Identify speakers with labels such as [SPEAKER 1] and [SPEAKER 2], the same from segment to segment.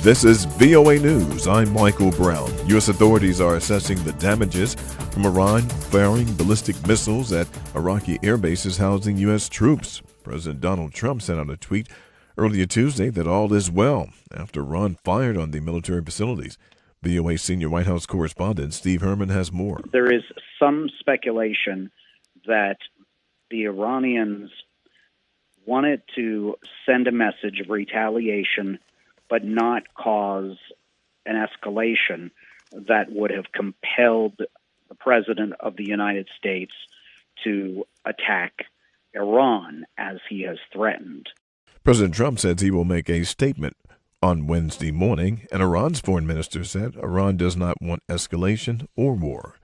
[SPEAKER 1] This is VOA News. I'm Michael Brown. U.S. authorities are assessing the damages from Iran firing ballistic missiles at Iraqi air bases housing U.S. troops. President Donald Trump sent out a tweet earlier Tuesday that all is well after Iran fired on the military facilities. VOA senior White House correspondent Steve Herman has more.
[SPEAKER 2] There is some speculation that the Iranians wanted to send a message of retaliation but not cause an escalation that would have compelled the President of the United States to attack Iran as he has threatened.
[SPEAKER 1] President Trump says he will make a statement on Wednesday morning, and Iran's foreign minister said Iran does not want escalation or war.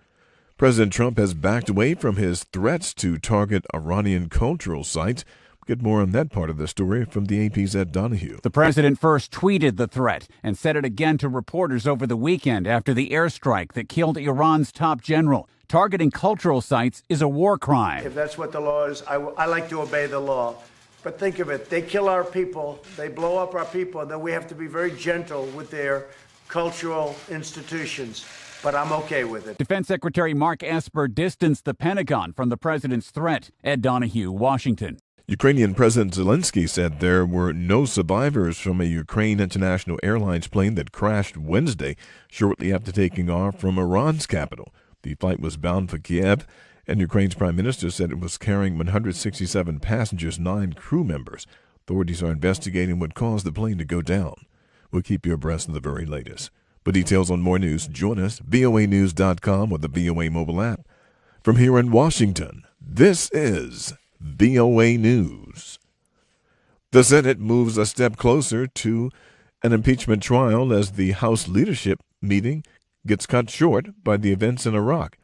[SPEAKER 1] President Trump has backed away from his threats to target Iranian cultural sites. Get more on that part of the story from the AP's Ed Donahue.
[SPEAKER 3] The president first tweeted the threat and said it again to reporters over the weekend after the airstrike that killed Iran's top general. Targeting cultural sites is a war crime.
[SPEAKER 4] If that's what the law is, I like to obey the law. But think of it, they kill our people, they blow up our people, and then we have to be very gentle with their cultural institutions. But I'm okay with it.
[SPEAKER 3] Defense Secretary Mark Esper distanced the Pentagon from the president's threat. Ed Donahue, Washington.
[SPEAKER 1] Ukrainian President Zelensky said there were no survivors from a Ukraine International Airlines plane that crashed Wednesday shortly after taking off from Iran's capital. The flight was bound for Kiev, and Ukraine's prime minister said it was carrying 167 passengers, 9 crew members. Authorities are investigating what caused the plane to go down. We'll keep you abreast of the very latest. For details on more news, join us, voanews.com or the VOA mobile app. From here in Washington, this is VOA News. The Senate moves a step closer to an impeachment trial as the House leadership meeting gets cut short by the events in Iraq.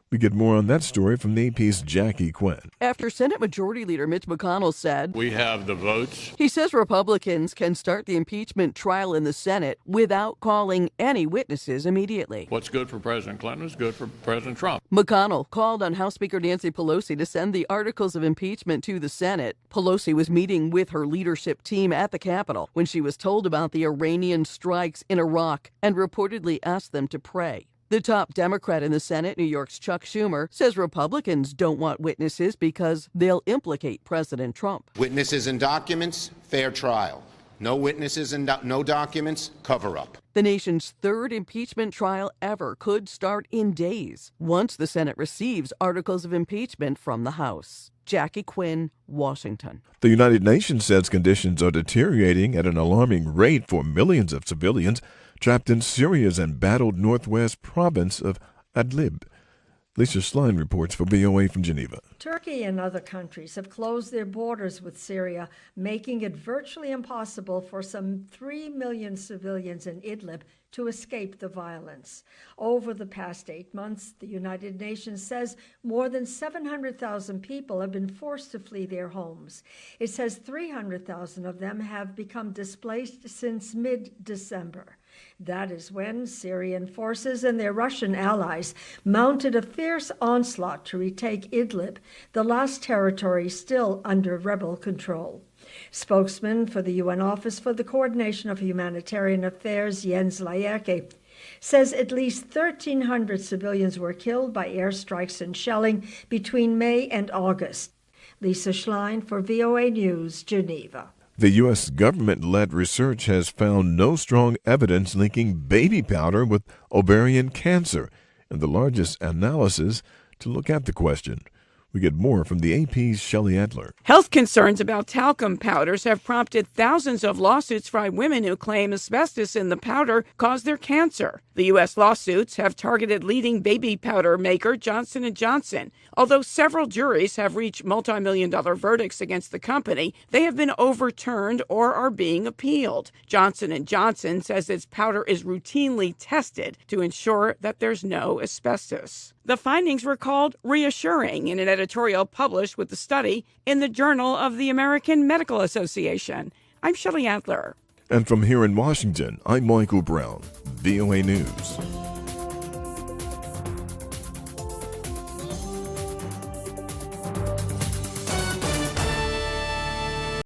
[SPEAKER 1] We get more on that story from the AP's Jackie Quinn.
[SPEAKER 5] After Senate Majority Leader Mitch McConnell said,
[SPEAKER 6] "We have the votes."
[SPEAKER 5] He says Republicans can start the impeachment trial in the Senate without calling any witnesses immediately.
[SPEAKER 6] What's good for President Clinton is good for President Trump.
[SPEAKER 5] McConnell called on House Speaker Nancy Pelosi to send the articles of impeachment to the Senate. Pelosi was meeting with her leadership team at the Capitol when she was told about the Iranian strikes in Iraq and reportedly asked them to pray. The top Democrat in the Senate, New York's Chuck Schumer, says Republicans don't want witnesses because they'll implicate President Trump.
[SPEAKER 7] Witnesses and documents, fair trial. No witnesses and no documents, cover up.
[SPEAKER 5] The nation's third impeachment trial ever could start in days once the Senate receives articles of impeachment from the House. Jackie Quinn, Washington.
[SPEAKER 1] The United Nations says conditions are deteriorating at an alarming rate for millions of civilians trapped in Syria's embattled northwest province of Idlib. Lisa Schlein reports for VOA from Geneva.
[SPEAKER 8] Turkey and other countries have closed their borders with Syria, making it virtually impossible for some 3 million civilians in Idlib to escape the violence. Over the past 8 months, the United Nations says more than 700,000 people have been forced to flee their homes. It says 300,000 of them have become displaced since mid-December. That is when Syrian forces and their Russian allies mounted a fierce onslaught to retake Idlib, the last territory still under rebel control. Spokesman for the UN Office for the Coordination of Humanitarian Affairs, Jens Laerke, says at least 1,300 civilians were killed by airstrikes and shelling between May and August. Lisa Schlein for VOA News, Geneva.
[SPEAKER 1] The U.S. government-led research has found no strong evidence linking baby powder with ovarian cancer in the largest analysis to look at the question. We get more from the AP's Shelley Adler.
[SPEAKER 9] Health concerns about talcum powders have prompted thousands of lawsuits by women who claim asbestos in the powder caused their cancer. The U.S. lawsuits have targeted leading baby powder maker Johnson & Johnson. Although several juries have reached multi-million-dollar verdicts against the company, they have been overturned or are being appealed. Johnson & Johnson says its powder is routinely tested to ensure that there's no asbestos. The findings were called reassuring in an editorial published with the study in the Journal of the American Medical Association. I'm Shelley Adler.
[SPEAKER 1] And from here in Washington, I'm Michael Brown, VOA News.